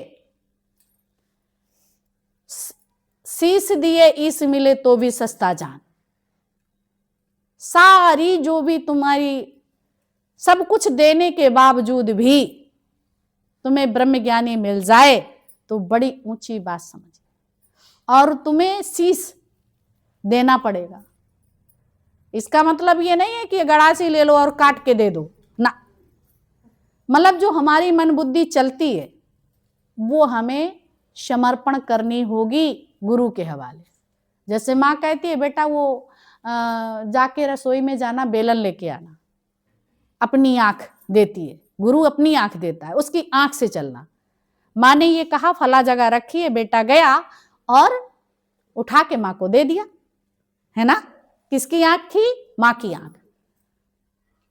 शीश दिए ईस मिले तो भी सस्ता जान। सारी जो भी तुम्हारी सब कुछ देने के बावजूद भी तुम्हें ब्रह्म ज्ञानी मिल जाए तो बड़ी ऊंची बात समझ, और तुम्हें शीश देना पड़ेगा। इसका मतलब ये नहीं है कि गड़ासी ले लो और काट के दे दो ना। मतलब जो हमारी मन बुद्धि चलती है वो हमें समर्पण करनी होगी गुरु के हवाले। जैसे माँ कहती है बेटा वो जाके रसोई में जाना, बेलन लेके आना, अपनी आंख देती है, गुरु अपनी आंख देता है, उसकी आंख से चलना। माँ ने ये कहा फला जगह रखी है, बेटा गया और उठा के माँ को दे दिया, है ना। किसकी आंख थी? माँ की आंख।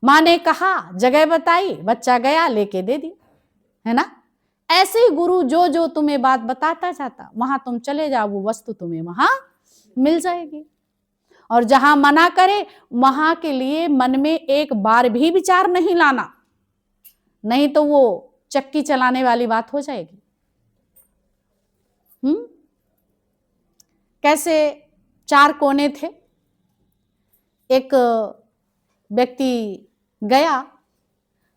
माँ ने कहा, जगह बताई, बच्चा गया लेके दे दिया, है ना। ऐसे ही गुरु जो जो तुम्हें बात बताता जाता, वहां तुम चले जाओ, वो वस्तु तुम्हें वहां मिल जाएगी। और जहां मना करे वहां के लिए मन में एक बार भी विचार नहीं लाना, नहीं तो वो चक्की चलाने वाली बात हो जाएगी। कैसे 4 कोने थे। एक व्यक्ति गया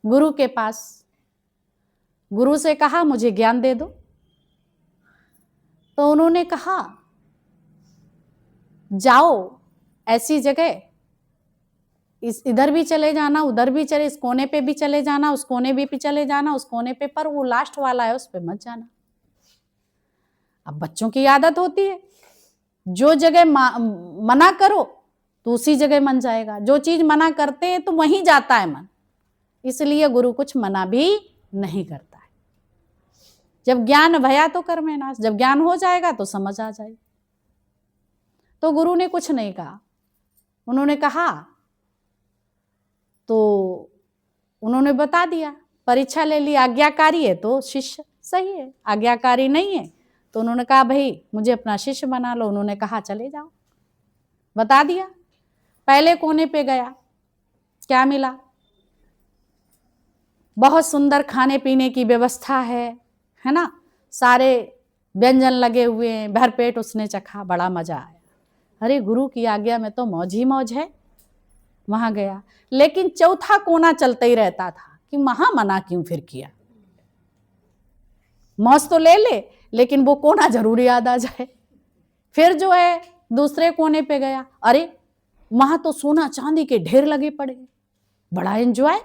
गुरु के पास, गुरु से कहा मुझे ज्ञान दे दो। तो उन्होंने कहा जाओ ऐसी जगह, इधर भी चले जाना, उधर भी चले, इस कोने पे भी चले जाना, उस कोने भी चले जाना, उस कोने पे, पर वो लास्ट वाला है उस पे मत जाना। अब बच्चों की आदत होती है, जो जगह मना करो तो उसी जगह मन जाएगा, जो चीज मना करते हैं तो वहीं जाता है मन। इसलिए गुरु कुछ मना भी नहीं करता है। जब ज्ञान भया तो कर्म नाश, जब ज्ञान हो जाएगा तो समझ आ जाएगी। तो गुरु ने कुछ नहीं कहा, उन्होंने कहा तो उन्होंने बता दिया, परीक्षा ले ली, आज्ञाकारी है तो शिष्य सही है, आज्ञाकारी नहीं है तो उन्होंने कहा भाई मुझे अपना शिष्य बना लो। उन्होंने कहा चले जाओ, बता दिया। पहले कोने पे गया, क्या मिला? बहुत सुंदर खाने पीने की व्यवस्था है ना, सारे व्यंजन लगे हुए हैं, भरपेट उसने चखा, बड़ा मजा आया। अरे गुरु की आज्ञा में तो मौज ही मौज है। वहां गया, लेकिन चौथा कोना चलता ही रहता था कि वहां मना क्यों फिर किया। मौज तो ले ले, लेकिन वो कोना जरूर याद आ जाए। फिर जो है दूसरे कोने पे गया, अरे वहां तो सोना चांदी के ढेर लगे पड़े, बड़ा एंजॉय।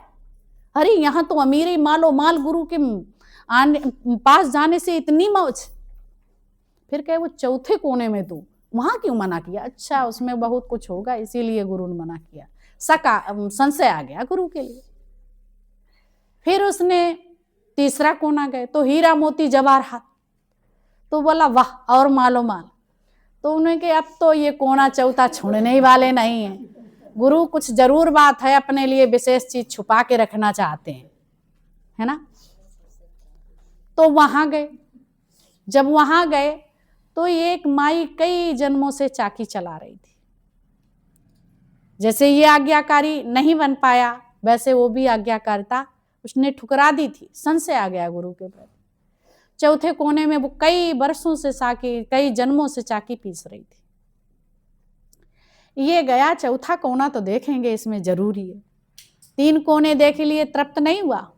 अरे यहाँ तो अमीरी मालो माल, गुरु के पास जाने से इतनी मौज। फिर कहे वो चौथे कोने में तू वहां क्यों मना किया? अच्छा उसमें बहुत कुछ होगा इसीलिए गुरु ने मना किया। संशय आ गया गुरु के लिए। फिर उसने तीसरा कोना गए तो हीरा मोती जवाहरात, तो बोला वाह और मालो माल। तो उन्हें कि अब तो ये कोना चौथा छोड़ने ही वाले नहीं है, गुरु कुछ जरूर बात है, अपने लिए विशेष चीज छुपा के रखना चाहते हैं, है ना। तो वहां गए, जब वहां गए तो एक माई कई जन्मों से चाकी चला रही थी। जैसे ये आज्ञाकारी नहीं बन पाया, वैसे वो भी आज्ञाकारिता उसने ठुकरा दी थी। संशय आ गया गुरु के प्रति। चौथे कोने में वो कई वर्षों से चाकी, कई जन्मों से चाकी पीस रही थी। ये गया, चौथा कोना तो देखेंगे, इसमें जरूरी है। 3 कोने देख लिए, तृप्त नहीं हुआ,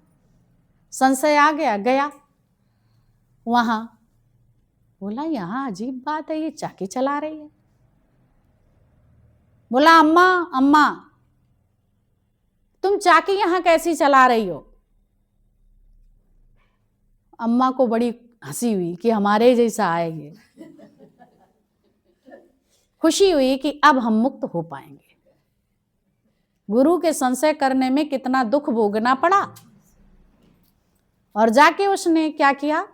संशय आ गया, गया वहां, बोला यहाँ अजीब बात है, ये चाकी चला रही है। बोला अम्मा अम्मा तुम चाकी यहां कैसी चला रही हो? अम्मा को बड़ी हंसी हुई कि हमारे जैसा आएंगे, खुशी हुई कि अब हम मुक्त हो पाएंगे। गुरु के संशय करने में कितना दुख भोगना पड़ा, और जाके उसने क्या किया,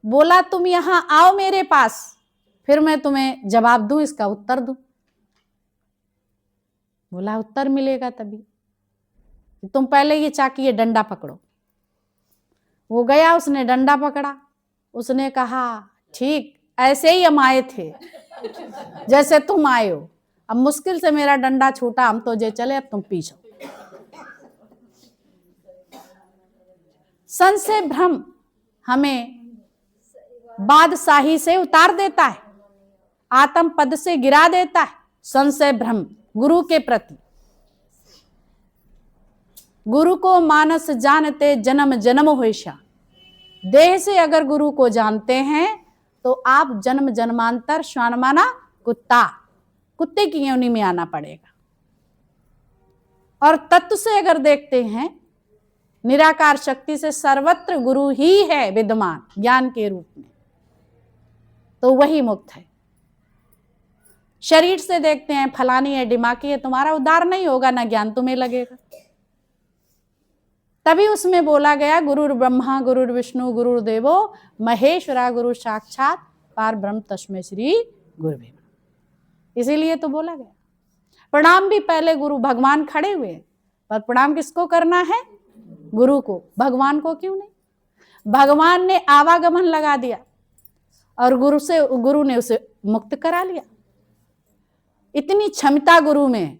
बोला तुम यहां आओ मेरे पास, फिर मैं तुम्हें जवाब दूं, इसका उत्तर दूं। बोला उत्तर मिलेगा तभी, तुम पहले ये चाकी ये डंडा पकड़ो। वो गया, उसने डंडा पकड़ा, उसने कहा ठीक ऐसे ही हम आए थे जैसे तुम आए हो, अब मुश्किल से मेरा डंडा छूटा, हम तो जे चले, अब तुम पीछे। संशय भ्रम हमें बादशाही से उतार देता है, आत्म पद से गिरा देता है। संशय भ्रम गुरु के प्रति, गुरु को मानस जानते जन्म जन्म होइशा। देह से अगर गुरु को जानते हैं तो आप जन्म जन्मांतर श्वान माना कुत्ता, कुत्ते की योनि में आना पड़ेगा। और तत्व से अगर देखते हैं, निराकार शक्ति से सर्वत्र गुरु ही है विद्यमान ज्ञान के रूप में, तो वही मुक्त है। शरीर से देखते हैं, फलानी है डिमाकी है, तुम्हारा उद्धार नहीं होगा, ना ज्ञान तुम्हें लगेगा। तभी उसमें बोला गया गुरुर् ब्रह्मा गुरुर् विष्णु गुरुर्देवो महेश्वरा गुरु साक्षात पार ब्रह्म तस्मै श्री गुरुवे नमः। इसीलिए तो बोला गया। प्रणाम भी पहले गुरु भगवान खड़े हुए, पर प्रणाम किसको करना है? गुरु को। भगवान को क्यों नहीं? भगवान ने आवागमन लगा दिया और गुरु ने उसे मुक्त करा लिया। इतनी क्षमता गुरु में।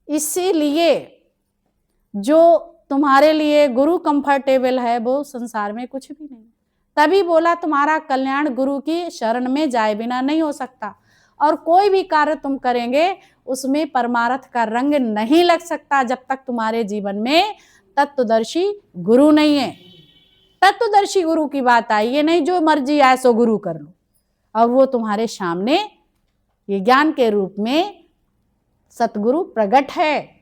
इसीलिए जो तुम्हारे लिए गुरु कंफर्टेबल है वो संसार में कुछ भी नहीं। तभी बोला तुम्हारा कल्याण गुरु की शरण में जाए बिना नहीं हो सकता, और कोई भी कार्य तुम करेंगे उसमें परमार्थ का रंग नहीं लग सकता जब तक तुम्हारे जीवन में तत्वदर्शी गुरु नहीं है। तत्वदर्शी गुरु की बात आई, ये नहीं जो मर्जी आए सो गुरु कर लो, और वो तुम्हारे सामने ये ज्ञान के रूप में सतगुरु प्रकट है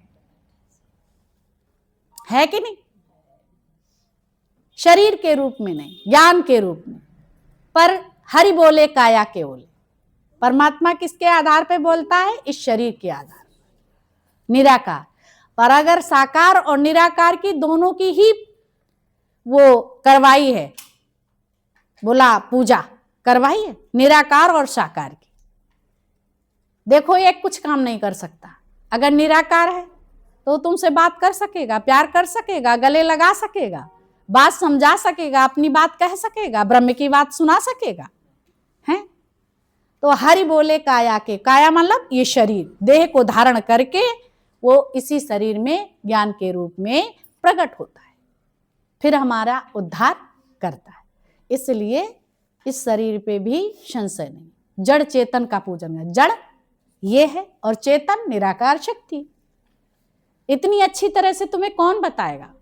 कि नहीं? शरीर के रूप में नहीं, ज्ञान के रूप में। पर हरि बोले काया के ओले। परमात्मा किसके आधार पे बोलता है? इस शरीर के आधार पर, निराकार। पर अगर साकार और निराकार की दोनों की ही वो करवाई है, बोला पूजा करवाई है, निराकार और साकार की। देखो एक कुछ काम नहीं कर सकता। अगर निराकार है तो तुमसे बात कर सकेगा, प्यार कर सकेगा, गले लगा सकेगा, बात समझा सकेगा, अपनी बात कह सकेगा, ब्रह्म की बात सुना सकेगा, हैं? तो हरि बोले काया के, काया मतलब ये शरीर, देह को धारण करके वो इसी शरीर में ज्ञान के रूप में प्रकट होता है, फिर हमारा उद्धार करता है। इसलिए इस शरीर पे भी संशय नहीं। जड़ चेतन का पूजन है। जड़ ये है और चेतन निराकार शक्ति। इतनी अच्छी तरह से तुम्हें कौन बताएगा?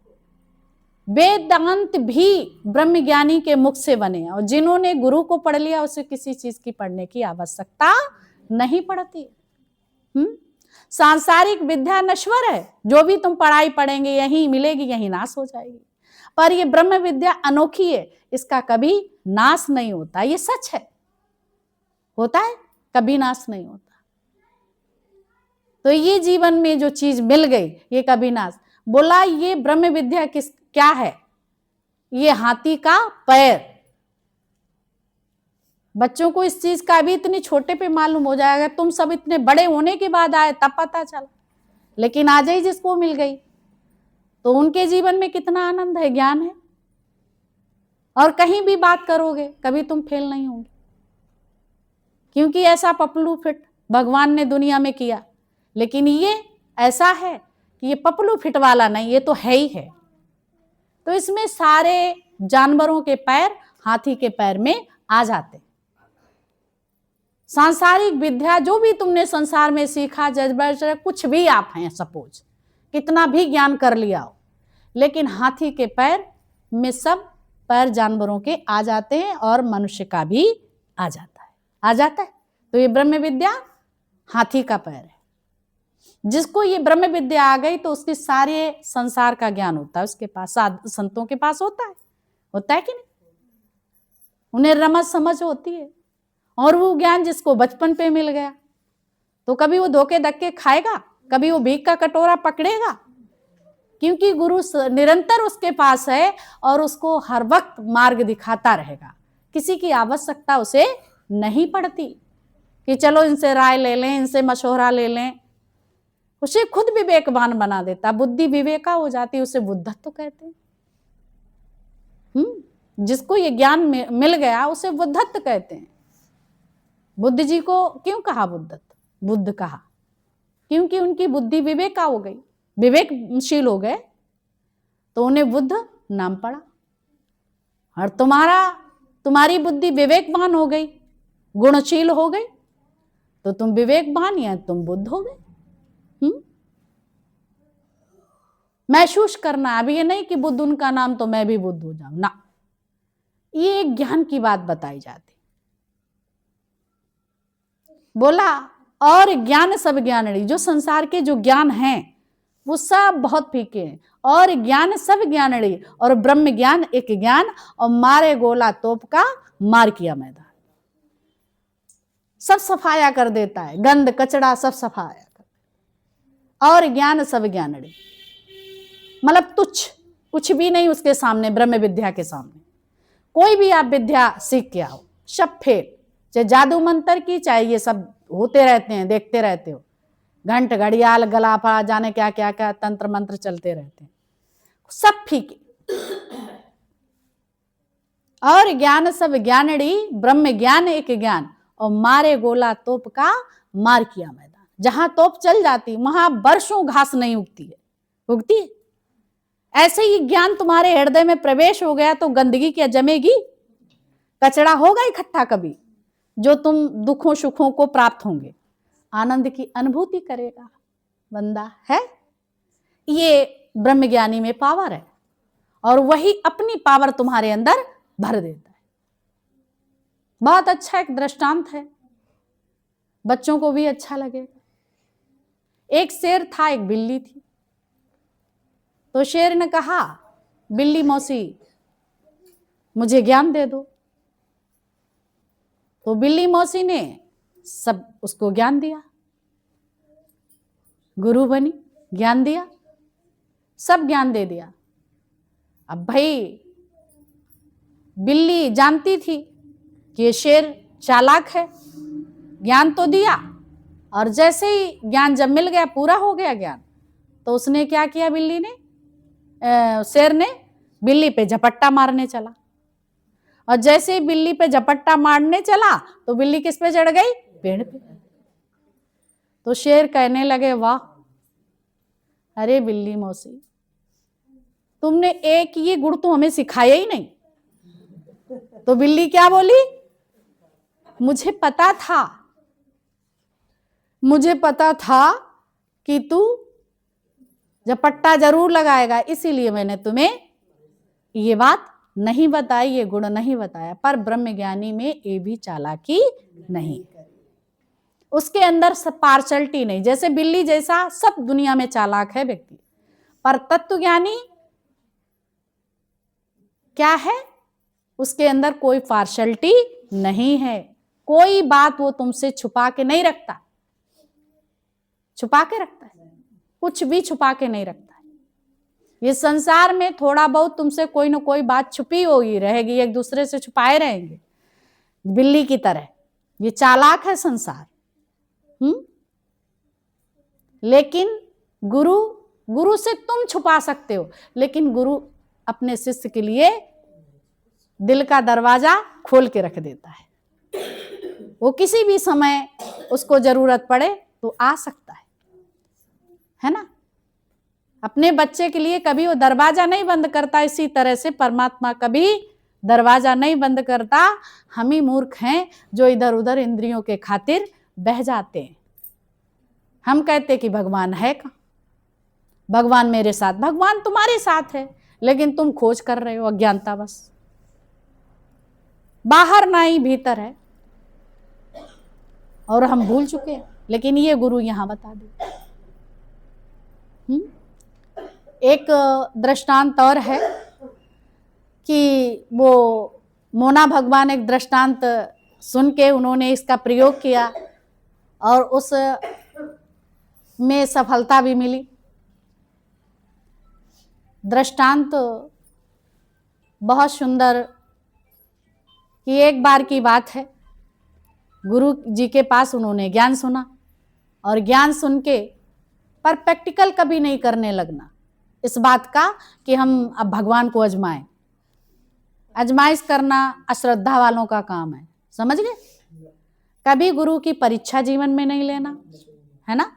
वेदांत भी ब्रह्म ज्ञानी के मुख से बने, और जिन्होंने गुरु को पढ़ लिया उसे किसी चीज की पढ़ने की आवश्यकता नहीं पड़ती। सांसारिक विद्या नश्वर है, जो भी तुम पढ़ाई पढ़ेंगे यहीं मिलेगी, यहीं नाश हो जाएगी। पर ये ब्रह्म विद्या अनोखी है, इसका कभी नाश नहीं होता। ये सच है, होता है, कभी नाश नहीं होता। तो ये जीवन में जो चीज मिल गई ये कभी नाश। बोला ये ब्रह्म विद्या क्या है? ये हाथी का पैर। बच्चों को इस चीज का भी इतनी छोटे पे मालूम हो जाएगा, तुम सब इतने बड़े होने के बाद आए तब पता चला, लेकिन आज ही जिसको मिल गई तो उनके जीवन में कितना आनंद है, ज्ञान है। और कहीं भी बात करोगे कभी तुम फेल नहीं होंगे, क्योंकि ऐसा पपलू फिट भगवान ने दुनिया में किया। लेकिन ये ऐसा है कि ये पपलू फिट वाला नहीं, ये तो है ही है। तो इसमें सारे जानवरों के पैर हाथी के पैर में आ जाते। सांसारिक विद्या जो भी तुमने संसार में सीखा, जज्बा कुछ भी आप हैं, सपोज कितना भी ज्ञान कर लिया हो, लेकिन हाथी के पैर में सब पैर जानवरों के आ जाते हैं और मनुष्य का भी आ जाता है। तो ये ब्रह्म विद्या हाथी का पैर है। जिसको ये ब्रह्म विद्या आ गई तो उसके सारे संसार का ज्ञान होता है, उसके पास संतों के पास होता है कि नहीं? उन्हें रमज समझ होती है। और वो ज्ञान जिसको बचपन पे मिल गया तो कभी वो धोखे धक्के खाएगा, कभी वो भीख का कटोरा पकड़ेगा, क्योंकि गुरु निरंतर उसके पास है और उसको हर वक्त मार्ग दिखाता रहेगा। किसी की आवश्यकता उसे नहीं पड़ती कि चलो इनसे राय ले लें, इनसे मशवरा ले लें। उसे खुद विवेकवान बना देता, बुद्धि विवेका हो जाती, उसे बुद्धत्व कहते हैं। जिसको ये ज्ञान मिल गया उसे बुद्धत्व कहते हैं। बुद्ध जी को क्यों कहा बुद्धत्व? बुद्ध कहा क्योंकि उनकी बुद्धि विवेका हो गई, विवेकशील हो गए तो उन्हें बुद्ध नाम पड़ा। और तुम्हारी बुद्धि विवेकवान हो गई, गुणशील हो गई तो तुम विवेकवान या तुम बुद्ध हो गए। महसूस करना, अब ये नहीं कि बुद्ध उनका नाम तो मैं भी बुद्ध हो जाऊं ना, ये एक ज्ञान की बात बताई जाती। बोला और ज्ञान सब ज्ञानड़ी, जो संसार के जो ज्ञान हैं वो सब बहुत फीके हैं, और ज्ञान सब ज्ञानड़ी, और ब्रह्म ज्ञान एक ज्ञान, और मारे गोला तोप का मार किया मैदान। सब सफाया कर देता है, गंद कचड़ा सब सफाया कर, और ज्ञान सब ज्ञानड़ी, मतलब तुच्छ, कुछ भी नहीं उसके सामने, ब्रह्म विद्या के सामने। कोई भी आप विद्या सीख के आओ, सब फेल, चाहे जादू मंत्र की, चाहे ये सब होते रहते हैं, देखते रहते हो, घंट घड़ियाल गलाफा जाने क्या क्या क्या तंत्र मंत्र चलते रहते हैं, सब फीके। और ज्ञान सब ज्ञानड़ी, ब्रह्म ज्ञान एक ज्ञान, और मारे गोला तोप का मार किया मैदान। जहां तोप चल जाती वहां वर्षों घास नहीं उगती है, उगती है। ऐसे ही ज्ञान तुम्हारे हृदय में प्रवेश हो गया तो गंदगी क्या जमेगी? कचरा होगा इकट्ठा कभी, जो तुम दुखों सुखों को प्राप्त होंगे, आनंद की अनुभूति करेगा बंदा है। ये ब्रह्मज्ञानी में पावर है, और वही अपनी पावर तुम्हारे अंदर भर देता है। बहुत अच्छा एक दृष्टांत है, बच्चों को भी अच्छा लगेगा। एक शेर था, एक बिल्ली थी। तो शेर ने कहा, बिल्ली मौसी मुझे ज्ञान दे दो। तो बिल्ली मौसी ने सब उसको ज्ञान दिया, गुरु बनी, ज्ञान दिया, सब ज्ञान दे दिया। अब भाई बिल्ली जानती थी कि ये शेर चालाक है, ज्ञान तो दिया, और जैसे ही ज्ञान जब मिल गया, पूरा हो गया ज्ञान, तो उसने क्या किया, बिल्ली ने, शेर ने बिल्ली पे झपट्टा मारने चला। और जैसे ही बिल्ली पे झपट्टा मारने चला तो बिल्ली किस पे चढ़ गई? पेड़ पे। तो शेर कहने लगे, वाह अरे बिल्ली मौसी, तुमने एक ये गुण तो हमें सिखाया ही नहीं। तो बिल्ली क्या बोली, मुझे पता था कि तू झपट्टा जरूर लगाएगा, इसीलिए मैंने तुम्हें ये बात नहीं बताई, ये गुण नहीं बताया। पर ब्रह्मज्ञानी में ये भी चालाकी नहीं, उसके अंदर सब पार्शलिटी नहीं। जैसे बिल्ली जैसा सब दुनिया में चालाक है व्यक्ति, पर तत्वज्ञानी क्या है, उसके अंदर कोई पार्शलिटी नहीं है। कोई बात वो तुमसे छुपा के नहीं रखता, छुपा के रखता है, कुछ भी छुपा के नहीं रखता है। ये संसार में थोड़ा बहुत तुमसे कोई ना कोई बात छुपी होगी, रहेगी, एक दूसरे से छुपाए रहेंगे, बिल्ली की तरह। ये चालाक है संसार। लेकिन गुरु से तुम छुपा सकते हो, लेकिन गुरु अपने शिष्य के लिए दिल का दरवाजा खोल के रख देता है। वो किसी भी समय उसको जरूरत पड़े तो आ सकता है ना। अपने बच्चे के लिए कभी वो दरवाजा नहीं बंद करता, इसी तरह से परमात्मा कभी दरवाजा नहीं बंद करता। हम ही मूर्ख हैं जो इधर उधर इंद्रियों के खातिर बह जाते हैं। हम कहते कि भगवान है कहाँ, भगवान मेरे साथ, भगवान तुम्हारे साथ है, लेकिन तुम खोज कर रहे हो अज्ञानतावश। बाहर नहीं भीतर है, और हम भूल चुके हैं, लेकिन ये गुरु यहां बता दे। एक दृष्टांत और है कि वो मोना भगवान एक दृष्टांत सुन के उन्होंने इसका प्रयोग किया और उस में सफलता भी मिली। दृष्टांत बहुत सुंदर कि एक बार की बात है, गुरु जी के पास उन्होंने ज्ञान सुना और ज्ञान सुन के पर प्रैक्टिकल कभी नहीं करने लगना इस बात का कि हम अब भगवान को अजमाएं। अजमाइश करना अश्रद्धा वालों का काम है, समझ गए। कभी गुरु की परीक्षा जीवन में नहीं लेना है ना,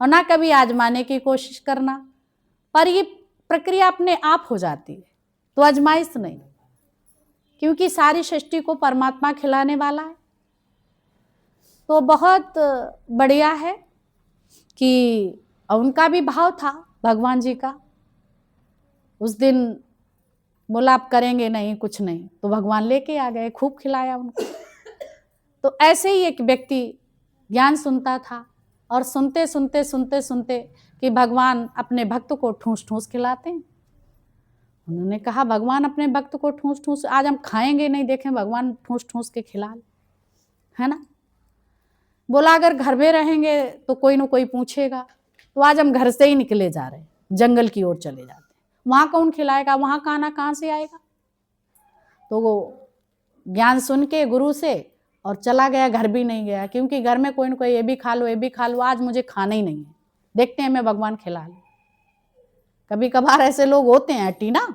और ना कभी आजमाने की कोशिश करना, पर ये प्रक्रिया अपने आप हो जाती है, तो अजमाइश नहीं, क्योंकि सारी सृष्टि को परमात्मा खिलाने वाला है। तो बहुत बढ़िया है कि उनका भी भाव था भगवान जी का। उस दिन बोला आप करेंगे नहीं, कुछ नहीं, तो भगवान लेके आ गए, खूब खिलाया उनको। तो ऐसे ही एक व्यक्ति ज्ञान सुनता था और सुनते सुनते सुनते सुनते कि भगवान अपने भक्त को ठूस ठूस खिलाते हैं। उन्होंने कहा भगवान अपने भक्त को ठूस ठूस, आज हम खाएंगे नहीं, देखें भगवान ठूस ठूस के खिला ले, है ना। बोला अगर घर में रहेंगे तो कोई ना कोई पूछेगा, तो आज हम घर से ही निकले जा रहे हैं, जंगल की ओर चले जाते हैं, वहाँ कौन खिलाएगा, वहाँ खाना कहाँ से आएगा। तो वो ज्ञान सुन के गुरु से और चला गया, घर भी नहीं गया, क्योंकि घर में कोई ना कोई ये भी खा लो, ये भी खा लो, आज मुझे खाना ही नहीं है, देखते हैं मैं भगवान खिला ले। कभी कभार ऐसे लोग होते हैं टीना,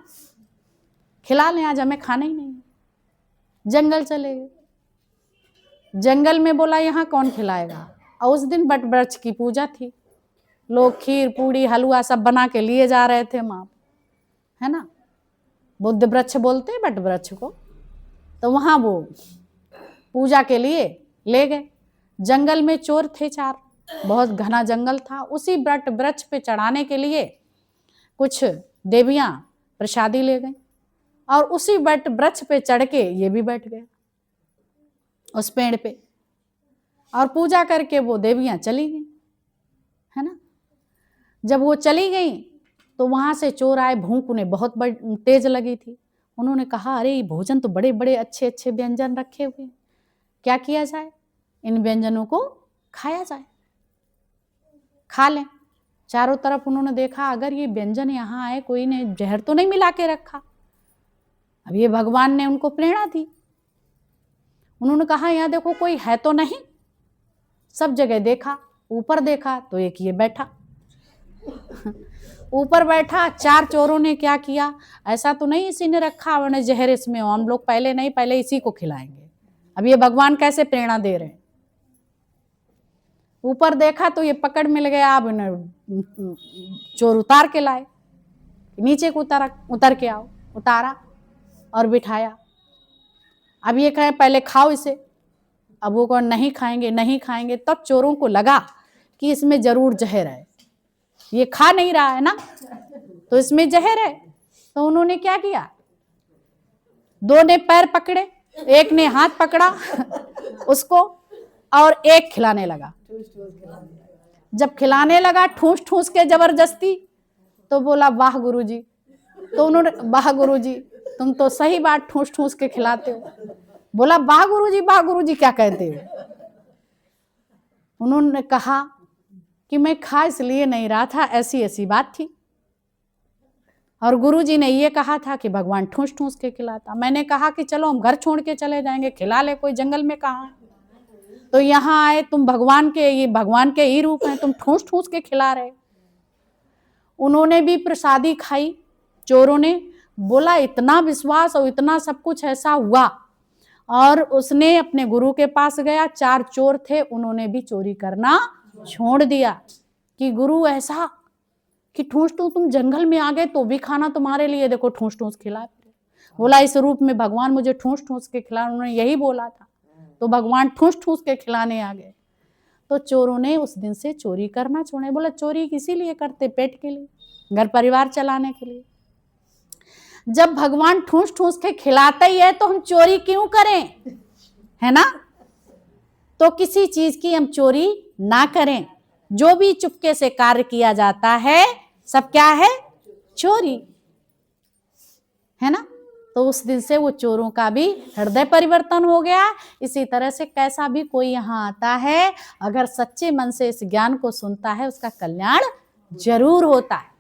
खिला लें, आज हमें खाना ही नहीं है। जंगल चले गए, जंगल में बोला यहाँ कौन खिलाएगा, और उस दिन बट वृक्ष की पूजा थी, लोग खीर पूड़ी हलवा सब बना के लिए जा रहे थे वहाँ, है ना। बुद्ध वृक्ष बोलते हैं बट वृक्ष को, तो वहाँ वो पूजा के लिए ले गए। जंगल में चोर थे 4, बहुत घना जंगल था। उसी बट वृक्ष पे चढ़ाने के लिए कुछ देवियां प्रसादी ले गई, और उसी बट वृक्ष पे चढ़ के ये भी बैठ गए उस पेड़ पे, और पूजा करके वो देवियां चली गई, है ना। जब वो चली गई तो वहां से चोर आए, भूख उन्हें बहुत तेज लगी थी। उन्होंने कहा अरे ये भोजन तो बड़े बड़े अच्छे अच्छे व्यंजन रखे हुए, क्या किया जाए, इन व्यंजनों को खाया जाए, खा लें। चारों तरफ उन्होंने देखा अगर ये व्यंजन यहाँ आए, कोई ने जहर तो नहीं मिला के रखा। अब ये भगवान ने उनको प्रेरणा दी, उन्होंने कहा यहाँ देखो कोई है तो नहीं। सब जगह देखा, ऊपर देखा तो एक ये बैठा ऊपर बैठा। 4 चोरों ने क्या किया, ऐसा तो नहीं इसी ने रखा, उन्हें जहर इसमें हो, हम लोग पहले नहीं, पहले इसी को खिलाएंगे। अब ये भगवान कैसे प्रेरणा दे रहे हैं। ऊपर देखा तो ये पकड़ मिल गया, अब इन्हें चोर उतार के लाए, नीचे को उतर के आओ, उतारा और बिठाया। अब ये कहे पहले खाओ इसे, अब वो कौन नहीं खाएंगे नहीं खाएंगे। तब चोरों को लगा कि इसमें जरूर जहर है, ये खा नहीं रहा है ना, तो इसमें जहर है। तो उन्होंने क्या किया, 2 ने पैर पकड़े, एक ने हाथ पकड़ा उसको, और एक खिलाने लगा। जब खिलाने लगा ठूस ठूस के जबरदस्ती, तो बोला वाह गुरुजी। तो उन्होंने वाह गुरुजी तुम तो सही बात ठूस ठूस के खिलाते हो। बोला वाह गुरुजी क्या कहते हो। उन्होंने कहा कि मैं खा इसलिए नहीं रहा था, ऐसी ऐसी बात थी, और गुरुजी ने ये कहा था कि भगवान ठूस ठूस के खिलाता। मैंने कहा कि चलो हम घर छोड़ के चले जाएंगे, खिला ले, कोई जंगल में कहाँ है। तो यहाँ आए तुम भगवान के, ये भगवान के ही रूप हैं, तुम ठूस ठूस के खिला रहे। उन्होंने भी प्रसादी खाई चोरों ने। बोला इतना विश्वास और इतना सब कुछ ऐसा हुआ, और उसने अपने गुरु के पास गया। 4 चोर थे, उन्होंने भी चोरी करना छोड़ दिया कि गुरु ऐसा कि ठूस ठूस, तुम जंगल में आ गए तो भी खाना तुम्हारे लिए देखो ठूस ठूस खिला। बोला इस रूप में भगवान मुझे ठूस ठूस के खिला, उन्होंने यही बोला था, तो भगवान ठूस ठूस के खिलाने आ गए। तो चोरों ने उस दिन से चोरी करना छोड़े। बोला चोरी किसी लिए करते, पेट के लिए, घर परिवार चलाने के लिए। जब भगवान ठूस ठूस के खिलाता ही है तो हम चोरी क्यों करें, है ना। तो किसी चीज की हम चोरी ना करें। जो भी चुपके से कार्य किया जाता है सब क्या है, चोरी है ना। तो उस दिन से वो चोरों का भी हृदय परिवर्तन हो गया। इसी तरह से कैसा भी कोई यहाँ आता है, अगर सच्चे मन से इस ज्ञान को सुनता है उसका कल्याण जरूर होता है।